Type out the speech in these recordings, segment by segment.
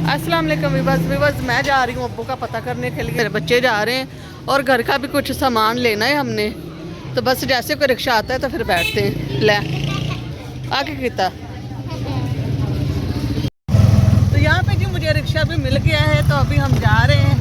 अस्सलाम वालेकुम विवर्स, मैं जा रही हूँ अब्बू का पता करने के लिए। मेरे बच्चे जा रहे हैं और घर का भी कुछ सामान लेना है हमने, तो बस जैसे कोई रिक्शा आता है तो फिर बैठते हैं। ले आगे किता तो यहाँ पे जो मुझे रिक्शा भी मिल गया है, तो अभी हम जा रहे हैं।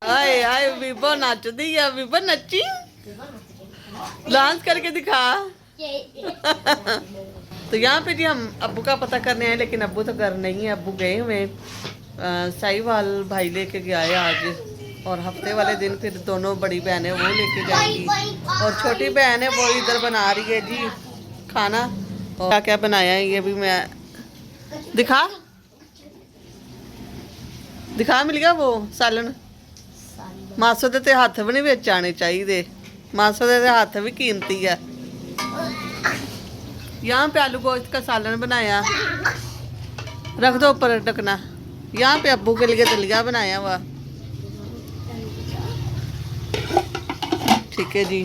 आए आए विभो नचदी है, विभो नची डांस करके दिखा। तो यहाँ पे जी हम अब्बू का पता करने आए, लेकिन अब्बू तो घर नहीं है। अब्बू गए हुए साहिवाल भाई लेके गया है आज, और हफ्ते वाले दिन फिर दोनों बड़ी बहनें वो लेके जाएंगी, और छोटी बहन है वो इधर बना रही है जी खाना। और क्या क्या बनाया है ये भी मैं दिखा मिल गया वो सालन। मासो दे हथ भी नहीं बिच आने चाहिए, मासो दे हथ भी कीमती है। यहाँ पे आलू गोश्त का सालन बनाया, रख दो ऊपर ढकना। यहाँ पे अब्बू के लिए दलिया बनाया हुआ। ठीक है जी,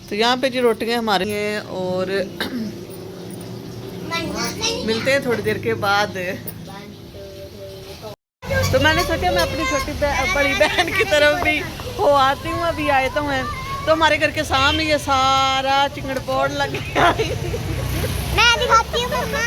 तो यहाँ पे जी रोटियाँ हमारी हैं, और मिलते हैं थोड़ी देर के बाद। तो मैंने सोचा मैं अपनी बड़ी बहन की तरफ भी हो आती हूँ। अभी आए तो हैं, तो हमारे घर के सामने ये सारा चिंगड़ पोड़ लग गया। मैं दिखाती हूँ मम्मा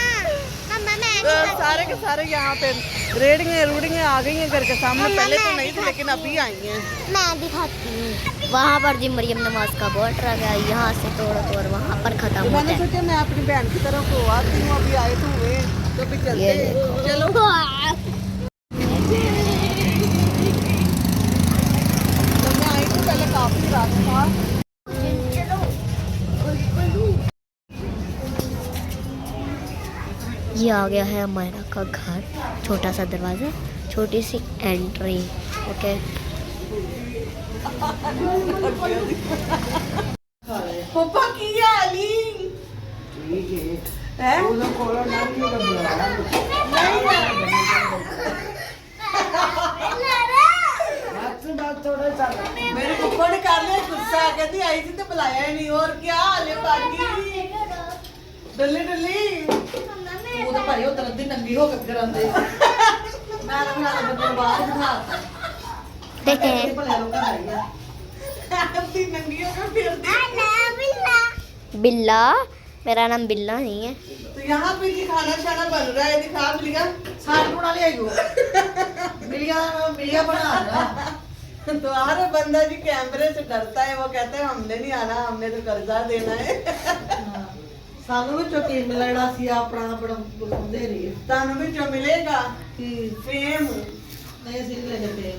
तो सारे के सारे यहाँ पे रूढ़ियाँ आ गई हैं घर के सामने। पहले तो नहीं थे, लेकिन अभी आई हैं। मैं दिखाती हूँ। वहाँ पर जी मरियम नमाज का बोर्ड रह गया, यहाँ से तोड़ वहाँ पर खत्म तो होता मैंने है। सोचा मैं अपनी बहन की तरफ हो आती हूँ। अभी आए तो हुए, तो भी चलते हैं। चलो पहले काफी रात था। ये आ गया है हमारा का घर, छोटा सा दरवाजा, छोटी सी एंट्री। ओके पापा की हाली है मेरे पप्पा ने कर लिया गुस्सा, कहती आई थी तो बुलाया ही नहीं। और क्या हाल है बाकी डली डली वो तो भाई उधर अद्धी नंगी हो के करांदे। मैं रंगा ले बंदे बाहर बिठाता भले लोग आई है अद्धी नंगी हो के फिरती। बिल्ला, मेरा नाम बिल्ला नहीं है। तो यहाँ पे जी खाना शाना बन रहा है, दिखा मिलेगा साग बना ले आइयो मिलिया बना रहा। तो हर बंदा जी कैमरे से डरता है, वो कहते हैं हमने नहीं आना, हमने तो कर्जा देना है। सानू विचों की मिलना सी अपना बड़ा बुलाਉਂਦੇ ਰਹੀ तानू विचों मिलेगा कि फेम नहीं सी लेने फेम।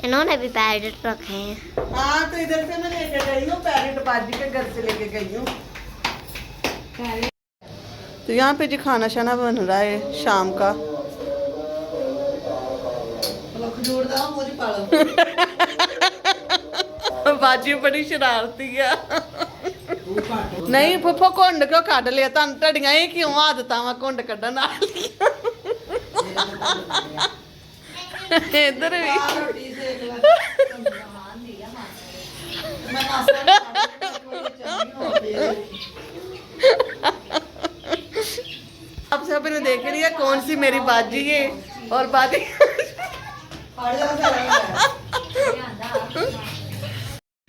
इन्होंने भी पैरेट रखे हैं। हाँ तो इधर से मैं लेके गई हूँ, पैरेट बाजी के घर से लेके गई हूँ। तो यहाँ पे जी खाना शाना बन रहा है शाम का। बाजी बड़ी शरारती है। नहीं फुफो कुंड क्यों कढ़ लिया, तड़ियां ही क्यों आदत वा कुंड कढ़न इधर भी अब सब ने देख लिया कौन सी मेरी बाजी है और बाजी।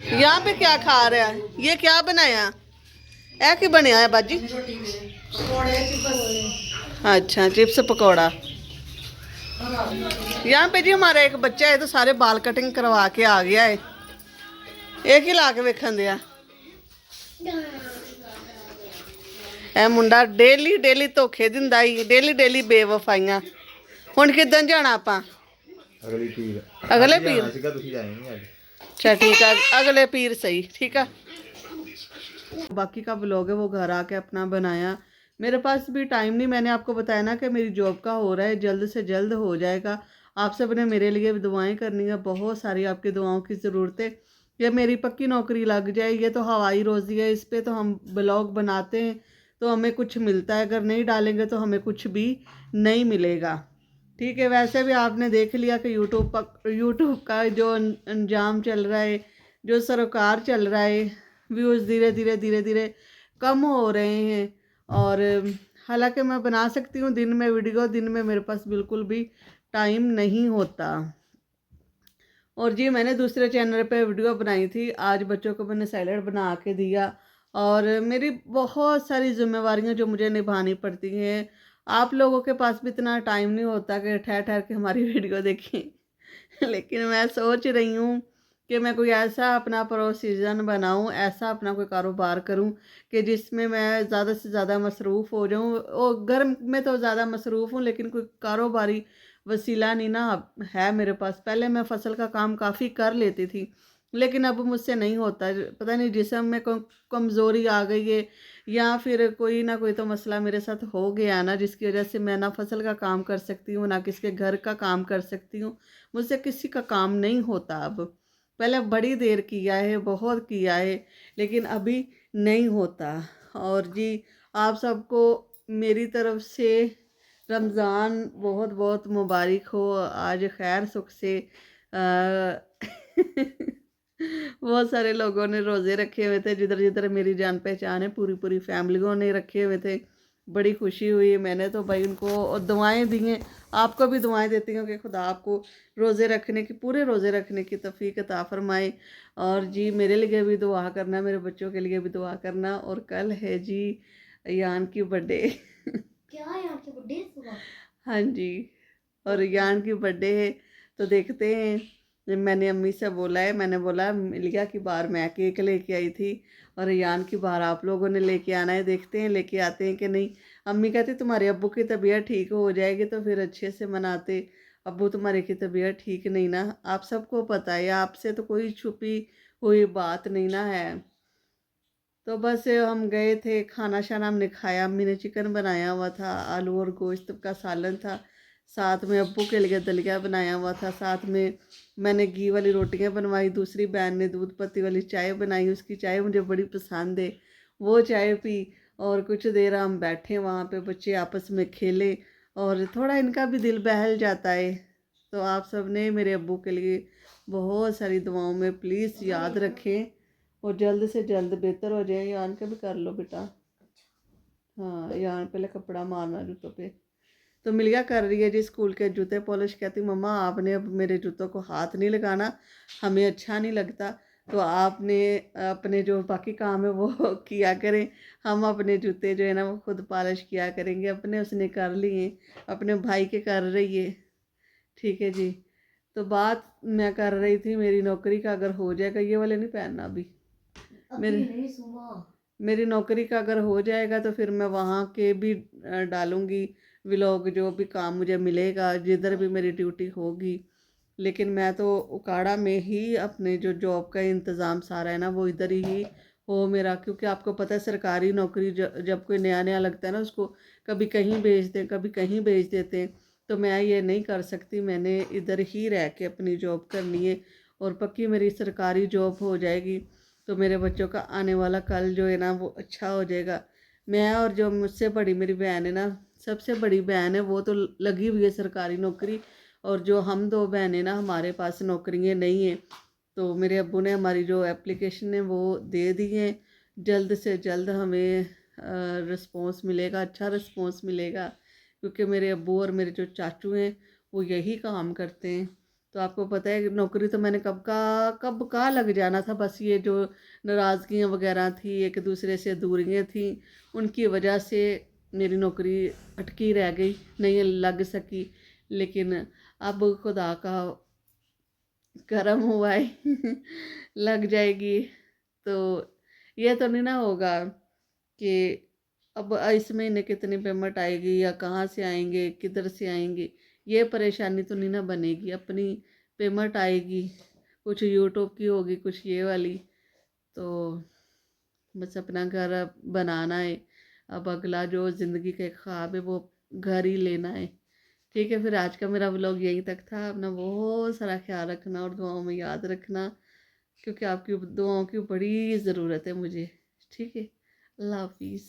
यहाँ पे क्या खा रहा है, ये क्या बनाया है, क्या बनया है बाजी? अच्छा चिप्स पकौड़ा। यहाँ पे जी हमारा एक बच्चा है, तो सारे बाल कटिंग करवा के आ गया है। एक ही ला के वेखन दिया ए मुंडा डेली डेली धोखे दिंदा ही, डेली डेली बेवफाइयां। हुण किदन जाना आपां? अगले पीर अच्छा ठीक है, अगले पीर सही ठीक है। बाकी का व्लॉग है वो घर आके अपना बनाया। मेरे पास भी टाइम नहीं, मैंने आपको बताया ना कि मेरी जॉब का हो रहा है, जल्द से जल्द हो जाएगा। आप सब ने मेरे लिए भी दुआएं करनी है, बहुत सारी आपकी दुआओं की ज़रूरत है। ये मेरी पक्की नौकरी लग जाए, ये तो हवाई रोज़ी है, इस पर तो हम ब्लॉग बनाते हैं, तो हमें कुछ मिलता है, अगर नहीं डालेंगे तो हमें कुछ भी नहीं मिलेगा। ठीक है, वैसे भी आपने देख लिया कि यूट्यूब का जो अंजाम चल रहा है, जो सरोकार चल रहा है, व्यूज़ धीरे धीरे धीरे धीरे कम हो रहे हैं। और हालांकि मैं बना सकती हूँ दिन में वीडियो, दिन में मेरे पास बिल्कुल भी टाइम नहीं होता। और जी मैंने दूसरे चैनल पे वीडियो बनाई थी, आज बच्चों को मैंने सैलड बना के दिया। और मेरी बहुत सारी जिम्मेवारियां जो मुझे निभानी पड़ती हैं। आप लोगों के पास भी इतना टाइम नहीं होता कि ठहर ठहर के हमारी वीडियो देखें लेकिन मैं सोच रही हूँ कि मैं कोई ऐसा अपना प्रोसीजन बनाऊँ, ऐसा अपना कोई कारोबार करूँ कि जिसमें मैं ज़्यादा से ज़्यादा मसरूफ़ हो जाऊँ। और घर में तो ज़्यादा मसरूफ़ हूँ, लेकिन कोई कारोबारी वसीला नहीं ना है मेरे पास। पहले मैं फसल का काम काफ़ी कर लेती थी, लेकिन अब मुझसे नहीं होता। पता नहीं जिस्म में कमज़ोरी आ गई है, या फिर कोई ना कोई तो मसला मेरे साथ हो गया ना, जिसकी वजह से मैं ना फसल का काम कर सकती हूँ, ना किसी के घर का काम कर सकती हूँ। मुझसे किसी का काम नहीं होता अब। पहले बड़ी देर किया है, बहुत किया है, लेकिन अभी नहीं होता। और जी आप सबको मेरी तरफ से रमज़ान बहुत बहुत मुबारक हो। आज खैर सुख से बहुत सारे लोगों ने रोज़े रखे हुए थे, जिधर जिधर मेरी जान पहचान है पूरी पूरी फैमिलियों ने रखे हुए थे। बड़ी खुशी हुई। मैंने तो भाई उनको दुआएं दी हैं, आपको भी दुआएं देती हूँ कि खुदा आपको रोज़े रखने की, पूरे रोज़े रखने की तौफीक अता फरमाए। और जी मेरे लिए भी दुआ करना, मेरे बच्चों के लिए भी दुआ करना। और कल है जी यान की बर्थडे क्या यार के बर्थडे सुबह? हाँ जी, और यान की बर्थडे है, तो देखते हैं। मैंने अम्मी से बोला है, मैंने बोला मिलिया की बार मैं केक लेके आई थी, और यान की बार आप लोगों ने लेके आना है, देखते हैं लेके आते हैं कि नहीं। अम्मी कहती तुम्हारे अब्बू की तबीयत ठीक हो जाएगी तो फिर अच्छे से मनाते। अब्बू तुम्हारे की तबीयत ठीक नहीं ना, आप सबको पता है, आपसे तो कोई छुपी हुई बात नहीं ना है। तो बस हम गए थे, खाना शाना हमने खाया। अम्मी ने चिकन बनाया हुआ था, आलू और गोश्त का सालन था, साथ में अब्बू के लिए दलिया बनाया हुआ था, साथ में मैंने घी वाली रोटियां बनवाई, दूसरी बहन ने दूध पत्ती वाली चाय बनाई। उसकी चाय मुझे बड़ी पसंद है, वो चाय पी। और कुछ देर हम बैठे वहाँ पे, बच्चे आपस में खेले और थोड़ा इनका भी दिल बहल जाता है। तो आप सब ने मेरे अब्बू के लिए बहुत सारी दुआओं में प्लीज़ याद रखें, और जल्द से जल्द बेहतर हो जाए। यान के भी कर लो बेटा। हाँ यान पहले कपड़ा मारना जूतों पे। तो मिलिया कर रही है जी स्कूल के जूते पॉलिश। कहती मम्मा आपने अब मेरे जूतों को हाथ नहीं लगाना, हमें अच्छा नहीं लगता, तो आपने अपने जो बाकी काम है वो किया करें, हम अपने जूते जो है ना वो खुद पॉलिश किया करेंगे। अपने उसने कर लिए, अपने भाई के कर रही है। ठीक है जी। तो बात मैं कर रही थी मेरी नौकरी का, अगर हो जाएगा, ये वाले नहीं पहनना अभी मेरे, मेरी नौकरी का अगर हो जाएगा तो फिर मैं वहाँ के भी डालूँगी व्लॉग, जो भी काम मुझे मिलेगा, जिधर भी मेरी ड्यूटी होगी। लेकिन मैं तो उकाड़ा में ही अपने जो जॉब का इंतज़ाम सारा है ना वो इधर ही हो मेरा। क्योंकि आपको पता है सरकारी नौकरी जब कोई नया नया लगता है ना, उसको कभी कहीं भेजते हैं, कभी कहीं भेज देते हैं। तो मैं ये नहीं कर सकती, मैंने इधर ही रह के अपनी जॉब करनी है। और पक्की मेरी सरकारी जॉब हो जाएगी तो मेरे बच्चों का आने वाला कल जो है ना वो अच्छा हो जाएगा। मैं और जो मुझसे बड़ी मेरी बहन है ना, सबसे बड़ी बहन है, वो तो लगी हुई है सरकारी नौकरी। और जो हम दो बहनें ना, हमारे पास नौकरियाँ नहीं हैं। तो मेरे अब्बू ने हमारी जो एप्लीकेशन है वो दे दी है। जल्द से जल्द हमें रिस्पॉन्स मिलेगा, अच्छा रिस्पॉन्स मिलेगा। क्योंकि मेरे अब्बू और मेरे जो चाचू हैं वो यही काम करते हैं। तो आपको पता है नौकरी तो मैंने कब का लग जाना था, बस ये जो नाराज़गियाँ वगैरह थी, एक दूसरे से दूरियाँ थी, उनकी वजह से मेरी नौकरी अटकी रह गई, नहीं लग सकी। लेकिन अब खुदा का करम हुआ है लग जाएगी। तो ये तो नहीं ना होगा कि अब इस महीने कितनी पेमेंट आएगी, या कहाँ से आएंगे, किधर से आएंगे, ये परेशानी तो नहीं ना बनेगी। अपनी पेमेंट आएगी, कुछ यूट्यूब की होगी, कुछ ये वाली। तो बस अपना घर अब बनाना है। अब अगला जो ज़िंदगी के ख्वाब है वो घर ही लेना है। ठीक है, फिर आज का मेरा व्लॉग यहीं तक था। अपना बहुत सारा ख्याल रखना और दुआओं में याद रखना, क्योंकि आपकी दुआओं की बड़ी ज़रूरत है मुझे। ठीक है, अल्लाह हाफिज।